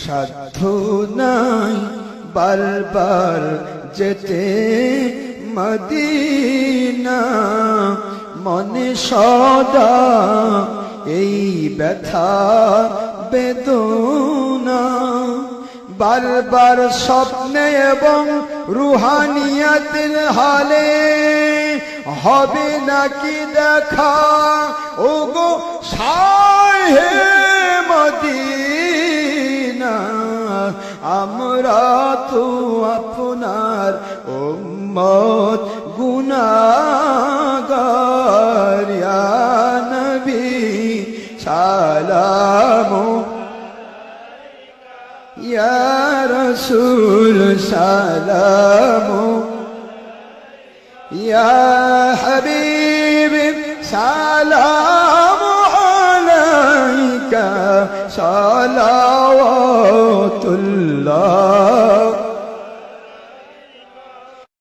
সাধ্য নাই বারবার যেতে মদিনা, মনে সদা এই ব্যথা বেদনা। বারবার স্বপ্নে এবং রুহানিয়াতের হালে হবে নাকি দেখা ওগো শাহে মদিনা। আমরা তো আপনার উম্মত গুনাহগার, ইয়া নবী সালাম, ইয়া রাসূল সালাম, ইয়া হাবিব সালাম আলাইকা।